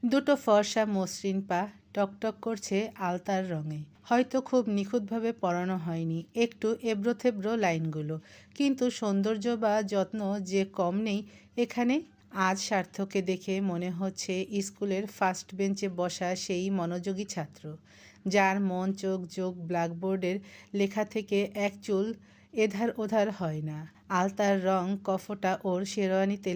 দুটো ফর্সা মসৃণ পা টকটক করছে আলতার রঙে। হয়তো খুব নিখুঁতভাবে পরানো হয়নি, একটু এবড়ো-থেবড়ো লাইনগুলো, কিন্তু সৌন্দর্য বা যত্ন যে কম নেই এখানে। আজ সার্থককে দেখে মনে হচ্ছে স্কুলের ফার্স্ট বেঞ্চে বসা সেই মনোযোগী ছাত্র, যার মন চোখ ব্ল্যাকবোর্ডের লেখা থেকে এক চুল এধার ওধার হয় না। আলতার রং কফটা ওর শেরওয়ানিতে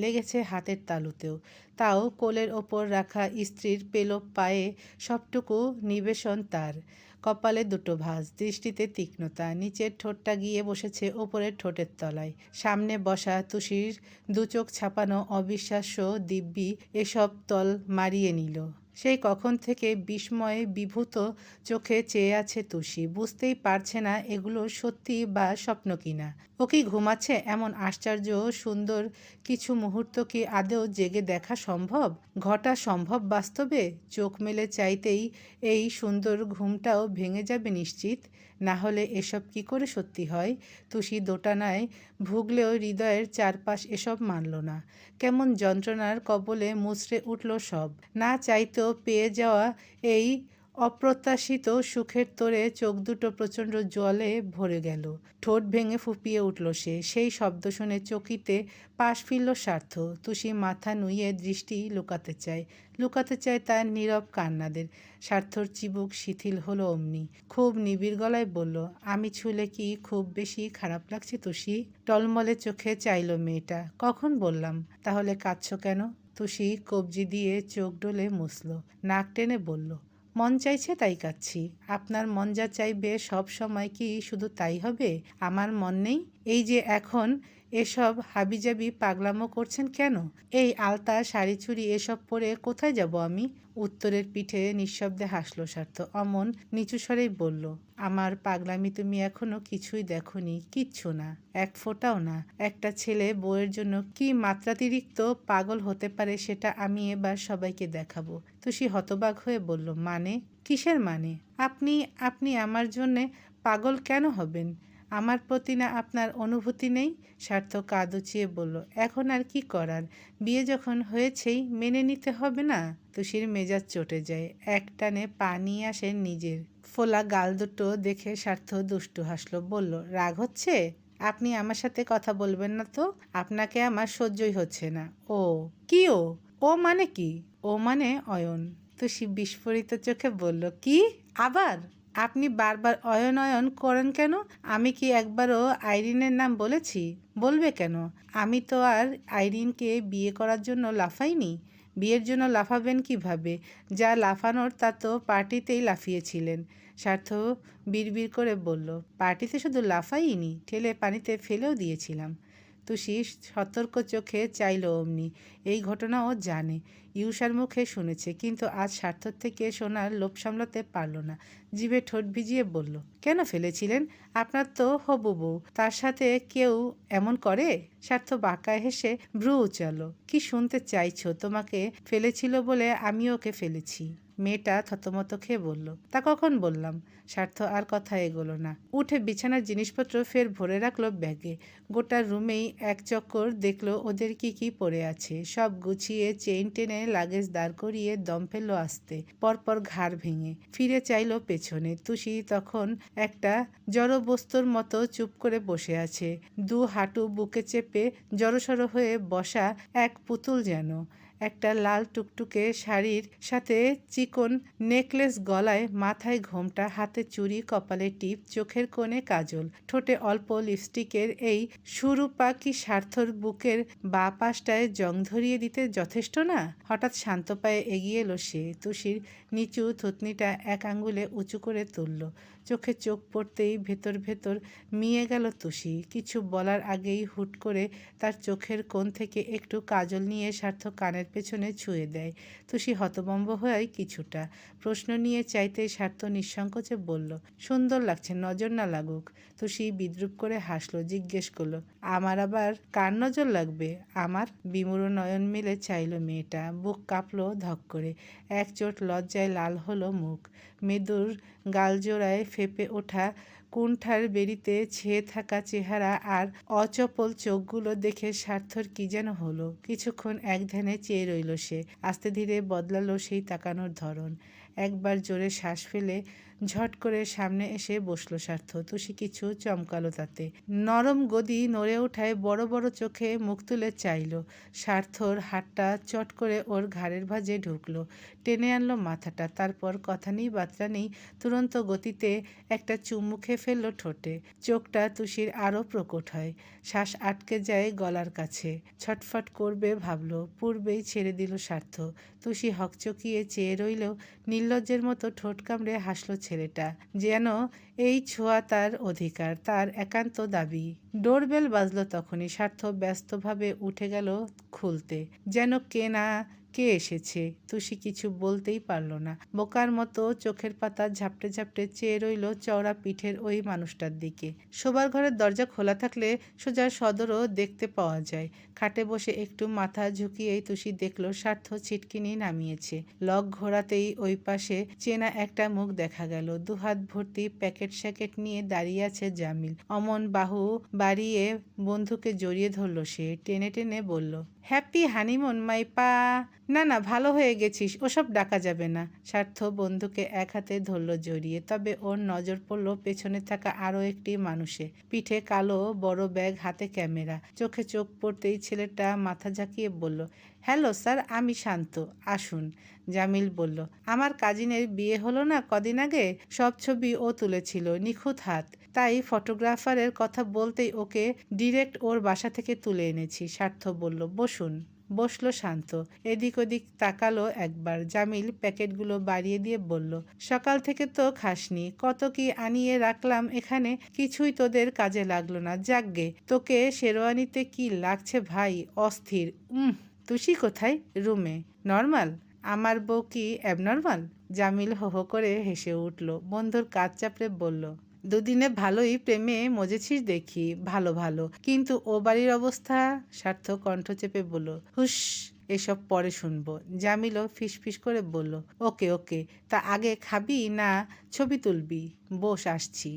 লেগেছে হাতের তালুতেও। তাও কোলের ওপর রাখা স্ত্রীর পেলব পায়ে সবটুকু নিবেশন তার। কপালে দুটো ভাঁজ, দৃষ্টিতে তীক্ষ্ণতা, নিচের ঠোঁটটা গিয়ে বসেছে ওপরের ঠোঁটের তলায়। সামনে বসা তুষির দুচোখ ছাপানো অবিশ্বাস্য দিব্যি এসব তল মারিয়ে নিল। সেই কখন থেকে বিস্ময়ে বিভূত চোখে চেয়ে আছে তুষি, বুঝতেই পারছে না এগুলো সত্যি বা স্বপ্ন কিনা। ও কি ঘুমাচ্ছে? এমন আশ্চর্য সুন্দর কিছু মুহূর্ত কি আদৌ জেগে দেখা সম্ভব, ঘটা সম্ভব বাস্তবে? চোখ মেলে চাইতেই এই সুন্দর ঘুমটাও ভেঙে যাবে নিশ্চিত। না হলে এসব কি করে সত্যি হয়? তুষি দোটানায় ভুগলেও হৃদয়ের চারপাশ এসব মানল না। কেমন যন্ত্রণার কবলে মুচড়ে উঠল সব। না চাইতেও পেয়ে যাওয়া এই অপ্রত্যাশিত সুখের তোড়ে চোখ দুটো প্রচণ্ড জলে ভরে গেল। ঠোঁট ভেঙে ফুঁপিয়ে উঠল সে। সেই শব্দ শুনে চকিতে পাশ ফিরল সার্থ। তুষি মাথা নুইয়ে দৃষ্টি লুকাতে চায় তার নীরব কান্নাদের। সার্থর চিবুক শিথিল হলো অমনি। খুব নিবিড় গলায় বলল, আমি ছুলে কি খুব বেশি খারাপ লাগছে তুষি? টলমলে চোখে চাইল মেয়েটা। কখন বললাম? তাহলে কাঁদছ কেন? তুষি কবজি দিয়ে চোখ ডলে মুছল, নাক টেনে বলল, মন চাইছে তাই কাঁদছি। আপনার মন যা চাইবে সব সময় কি শুধু তাই হবে? আমার মন নেই? এই যে এখন এসব হাবিজাবি পাগলামো করছেন কেন? এই আলতা শাড়ি চুড়ি এসব পরে কোথায় যাব আমি? উত্তরের পিঠে নিঃশব্দে হাসল সার্থ। অমন নিচু স্বরেই বলল, আমার পাগলামি তুমি এখনো কিছুই দেখোনি, কিচ্ছু না, এক ফোঁটাও না। একটা ছেলে বউয়ের জন্য কি মাত্রাতিরিক্ত পাগল হতে পারে সেটা আমি এবার সবাইকে দেখাবো। তুষি হতবাক হয়ে বলল, মানে? কিসের মানে? আপনি আপনি আমার জন্যে পাগল কেন হবেন? আমার প্রতি না আপনার অনুভূতি নেই? সার্থ কাঁদ উচিয়ে বলল, এখন আর কি করার? বিয়ে যখন হয়েছেই মেনে নিতে হবে না? তুষির মেজাজ চটে যায়। একটানে পা নিয়ে আসেন নিজের ফোলা গাল দুটো দেখে সার্থ দুষ্টু হাসল, বলল, রাগ হচ্ছে? আপনি আমার সাথে কথা বলবেন না তো? আপনাকে আমার সহ্যই হচ্ছে না। ও কি? ও মানে কি? ও মানে অয়ন। তুষি বিস্ফোরিত চোখে বলল, কি? আবার? আপনি বারবার অয়ন অয়ন করেন কেন? আমি কি একবারও আইরিনের নাম বলেছি? বলবে কেন? আমি তো আর আইরিনকে বিয়ে করার জন্য লাফাইনি। বিয়ের জন্য লাফাবেন কিভাবে? যা লাফানোর তা তো পার্টিতেই লাফিয়েছিলেন। সার্থ বিড়বিড় করে বলল, পার্টিতে শুধু লাফাইনি, ঠেলে পানিতে ফেলেও দিয়েছিলাম। তুষি সতর্ক চোখে চাইল অমনি। এই ঘটনা ও জানে, ইউষার মুখে শুনেছে, কিন্তু আজ সার্থর থেকে শোনার লোভ সামলাতে পারল না। জিভে ঠোঁট ভিজিয়ে বলল, কেন ফেলেছিলেন? আপনার তো হবু বউ, তার সাথে কেউ এমন করে? সার্থ বাঁকায় হেসে ভ্রু উচালো। কি শুনতে চাইছো? তোমাকে ফেলেছিল বলে আমি ওকে ফেলেছি। মেয়েটা থতমত খেয়ে বলল, তা কখন বললাম? সার্থ আর কথা এগোলো না। উঠে বিছানার জিনিসপত্র ফের ভরে রাখলো ব্যাগে। গোটা রুমেই এক চক্কর দেখলো ওদের কি কি পড়ে আছে। সব গুছিয়ে চেইন টেনে লাগেজ দাঁড় করিয়ে দম ফেললো আস্তে, পরপর ঘাড় ভেঙে। ফিরে চাইলো পেছনে। তুষি তখন একটা জড়বস্তুর মতো চুপ করে বসে আছে, দু হাঁটু বুকে চেপে জড়সড় হয়ে বসা এক পুতুল যেন। একটা লাল টুকটুকে শাড়ির সাথে চিকন নেকলেস গলায়, মাথায় ঘোমটা, হাতে চুড়ি, কপালে টিপ, চোখের কোণে কাজল, ঠোঁটে অল্প লিপস্টিকের এই সুরূপা কি সার্থর বুকের বা পাশটায় জং ধরিয়ে দিতে যথেষ্ট না? হঠাৎ শান্ত পায়ে এগিয়ে এলো সে। তুষির নিচু থুতনিটা এক আঙ্গুলে উঁচু করে তুলল। চোখে চোখ পড়তেই ভেতর ভেতর মিয়ে গেল তুষি। কিছু বলার আগেই হুট করে তার চোখের কোণ থেকে একটু কাজল নিয়ে সার্থ কানের পেছনে ছুঁয়ে দেয়। তুষি হতভম্ব হয়ে কিছুটা প্রশ্ন নিয়ে চাইতে সার্থ নিঃসংকোচে বলল, সুন্দর লাগছে, নজর না লাগুক। তুষি বিদ্রুপ করে হাসলো, জিজ্ঞেস করলো, আমার আবার কার নজর লাগবে? আমার? বিমূঢ় নয়ন মেলে চাইল মেয়েটা। বুক কাঁপলো ধক করে। এক চোট লজ্জায় লাল হলো মুখ। মেদুর গালজোড়ায় ফেঁপে ওঠা কুণ্ঠার বেরিতে ছেয়ে থাকা চেহারা আর অচপল চোখগুলো দেখে স্বার্থর কি যেন হলো। কিছুক্ষণ একধ্যানে চেয়ে রইল সে। আস্তে ধীরে বদলালো সেই তাকানোর ধরন। একবার জোরে শ্বাস ফেলে ঝট করে সামনে এসে বসলো স্বার্থ। তুষি কিছু চমকালো তাতে। নরম গদি নড়ে ওঠায় বড় বড় চোখে মুখ তুলে চাইল। স্বার্থর হাতটা চট করে ওর ঘাড়ের ভাঁজে ঢুকলো, টেনে আনলো মাথাটা। তারপর কথা নেই বার্তা নেই তুরন্ত গতিতে একটা চুমু খেয়ে ফেললো ঠোঁটে। চোখটা তুষির আরও প্রকট হয়, শ্বাস আটকে যায় গলার কাছে। ছটফট করবে ভাবলো, পূর্বেই ছেড়ে দিল স্বার্থ। তুষি হকচকিয়ে চেয়ে রইলেও নির্লজ্জের মতো ঠোঁট কামড়ে হাসলো ছেলেটা, যেন এই ছোঁয়া তার অধিকার, তার একান্ত দাবি। ডোরবেল বাজলো তখনই। স্বার্থ ব্যস্তভাবে উঠে গেল খুলতে, যেন কে এসেছে। তুষি কিছু বলতেই পারল না। বোকার মতো চোখের পাতা ঝাপটে ঝাপটে চেয়ে রইল চওড়া পিঠের ওই মানুষটার দিকে। শোবার ঘরের দরজা খোলা থাকলে সোজা সদরও দেখতে পাওয়া যায়। খাটে বসে একটু মাথা ঝুঁকিয়েই তুষি দেখল স্বার্থ ছিটকিনি নামিয়েছে। লক ঘোরাতেই ওই পাশে চেনা একটা মুখ দেখা গেল। দুহাত ভর্তি প্যাকেট স্যাকেট নিয়ে দাঁড়িয়ে আছে জামিল। অমন বাহু বাড়িয়ে বন্ধুকে জড়িয়ে ধরল সে। টেনে টেনে বলল, হ্যাপি হানিমুন মাই পা। না ভালো হয়ে গেছিস, ওসব ডাকা যাবে না। স্বার্থ বন্ধুকে এক হাতে ধরল জড়িয়ে। তবে ওর নজর পড়ল পেছনে থাকা আরও একটি মানুষে। পিঠে কালো বড় ব্যাগ, হাতে ক্যামেরা। চোখে চোখ পড়তেই ছেলেটা মাথা ঝাঁকিয়ে বলল, হ্যালো স্যার, আমি শান্ত, আসুন। জামিল বলল, আমার কাজিনের বিয়ে হলো না কদিন আগে, সব ছবি ও তুলেছিল, নিখুঁত হাত। তাই ফটোগ্রাফারের কথা বলতেই ওকে ডিরেক্ট ওর বাসা থেকে তুলে এনেছি। স্বার্থ বলল, বসুন। বসলো শান্ত। এদিক ওদিক তাকালো একবার। জামিল প্যাকেটগুলো বাড়িয়ে দিয়ে বলল, সকাল থেকে তো খাসনি, কত কি আনিয়ে রাখলাম এখানে, কিছুই তোদের কাজে লাগলো না। যাকগে, তোকে শেরওয়ানিতে কি লাগছে ভাই, অস্থির। তুষি কোথায়? রুমে। নর্মাল? আমার বউ কি অ্যাবনর্মাল? জামিল হো হো করে হেসে উঠল। বন্ধুর কাজ চাপড়ে বলল, দুদিনে ভালোই প্রেমে মজেছিস দেখি। ভালো, কিন্তু ও বাড়ির অবস্থা? স্বার্থ কণ্ঠ চেপে বলল, হুস, এসব পরে শুনবো। জামিলও ফিসফিস করে বলল, ওকে, তা আগে খাবি না ছবি তুলবি? বস, আসছি।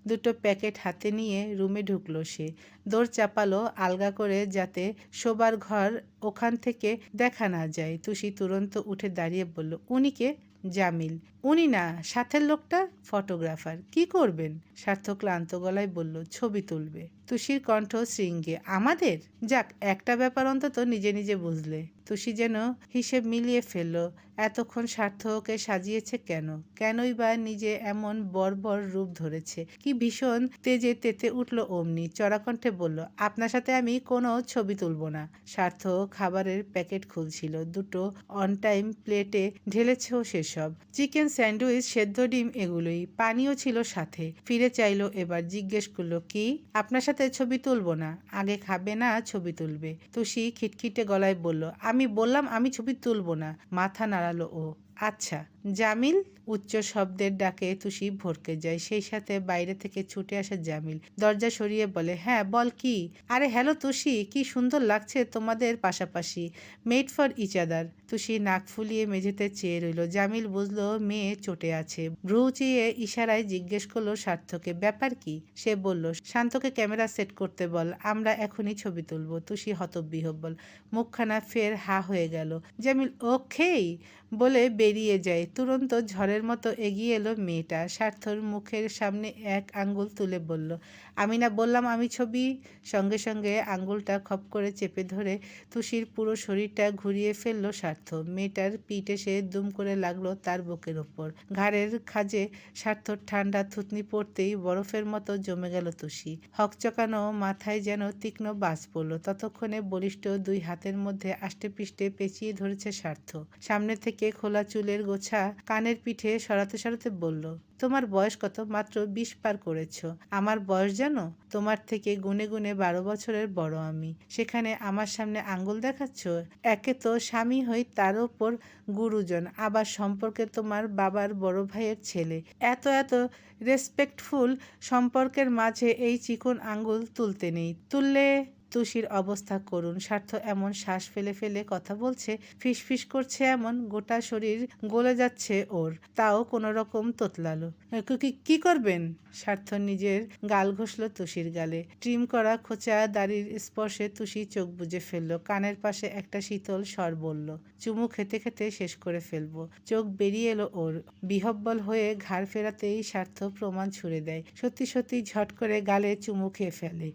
দুটো প্যাকেট হাতে নিয়ে রুমে ঢুকলো সে। দৌড় চাপালো আলগা করে, যাতে শোবার ঘর ওখান থেকে দেখা না যায়। তুষি তুরন্ত উঠে দাঁড়িয়ে বলল, উনি কে? জামিল। উনি না, সাথের লোকটা ফটোগ্রাফার। কি করবেন? স্বার্থ ক্লান্ত গলায় বলল, ছবি তুলবে। তুষির কণ্ঠ শৃঙ্গে, আমাদের? যাক, একটা ব্যাপার অন্তত নিজে নিজে বুঝলে। তুষি যেন হিসেব মিলিয়ে ফেলল। এতক্ষণ স্বার্থ ওকে সাজিয়েছে কেনই বা নিজে এমন বর্বর রূপ ধরেছে। কি ভীষণ তেজে তেতে উঠল অমনি। চড়াকণ্ঠে বলল, আপনার সাথে আমি কোনো ছবি তুলব না। স্বার্থ খাবারের প্যাকেট খুলছিল। দুটো অন টাইম প্লেটে ঢেলেছেও সেসব। চিকেন স্যান্ডউইচ, সেদ্ধ ডিম, এগুলোই। পানিও ছিল সাথে। ফিরে চাইলো এবার। জিজ্ঞেস করলো, কি? আপনার সাথে ছবি তুলব না? আগে খাবে না ছবি তুলবে? তুষি খিটখিটে গলায় বলল, আমি বললাম আমি ছবি তুলব না। মাথা নাড়ালো ও। আচ্ছা। জামিল? উচ্চ শব্দের ডাকে তুষি ভড়কে যায়। সেই সাথে বাইরে থেকে ছুটে আসে জামিল। দরজা সরিয়ে বলে, হ্যাঁ বল কি? আরে হ্যালো তুষি, কি সুন্দর লাগছে তোমাদের পাশাপাশি। Made for each other. Tushi নাক ফুলিয়ে মেঝেতে চেয়ে রইল। জামিল বুঝলো মেয়ে চটে আছে। ভ্রু চিয়ে ইশারায় জিজ্ঞেস করলো স্বার্থকে, ব্যাপার কি? সে বলল, শান্তকে ক্যামেরা সেট করতে বল, আমরা এখনই ছবি তুলব। তুষি হতবিহ্বল, মুখখানা ফের হা হয়ে গেল। জামিল ওকেই বলে বেরিয়ে যায়। তুরন্ত ঝড়ের মতো এগিয়ে এলো মেয়েটা। স্বার্থর মুখের সামনে এক আঙ্গুল তুলে বলল, আমি না বললাম আমি ছবি? সঙ্গে সঙ্গে আঙ্গুলটা খপ করে চেপে ধরে তুষির পুরো শরীরটা ঘুরিয়ে ফেললো স্বার্থ। মেয়েটার পিঠ এসে দুম করে লাগলো তার বুকের ওপর। ঘাড়ের খাজে স্বার্থর ঠান্ডা থুতনি পড়তেই বরফের মতো জমে গেল তুষি। হকচকানো মাথায় যেন তীক্ষ্ণ বাজ পড়ল। ততক্ষণে বলিষ্ঠ দুই হাতের মধ্যে আষ্টে পৃষ্ঠে পেঁচিয়ে ধরেছে স্বার্থ। সামনে থেকে খোলা চুলের গোছা কানের পিঠে সরাতে সরাতে বলল, তোমার বয়স কত? মাত্র 20 পার করেছ। আমার বয়স জানো? তোমার থেকে গুনে গুনে 12 বছরের বড় আমি। সেখানে আমার সামনে আঙ্গুল দেখাচ্ছ? একে তো স্বামী হই, তার ওপর গুরুজন, আবার সম্পর্কে তোমার বাবার বড় ভাইয়ের ছেলে। এত রেসপেক্টফুল সম্পর্কের মাঝে এই চিকন আঙ্গুল তুলতে নেই। তুললে তুষির অবস্থা করুণ। স্বার্থ এমন শ্বাস ফেলে ফেলে কথা বলছে, ফিসফিস করছে এমন গোটা শরীর গলে যাচ্ছে ওর, তাও কোনো রকম তোতলালো। কি করবেন? স্বার্থ নিজের গাল ঘষল তুষির গালে। ট্রিম করা খোঁচা দাড়ির স্পর্শে তুষি চোখ বুজে ফেলল। কানের পাশে একটা শীতল স্বর বলল, চুমু খেতে খেতে শেষ করে ফেলবো। চোখ বেরিয়ে এলো ওর। বিহব্বল হয়ে ঘাড় ফেরাতেই স্বার্থ প্রমাণ ছুড়ে দেয়। সত্যি সত্যি ঝট করে গালে চুমু খেয়ে ফেলে।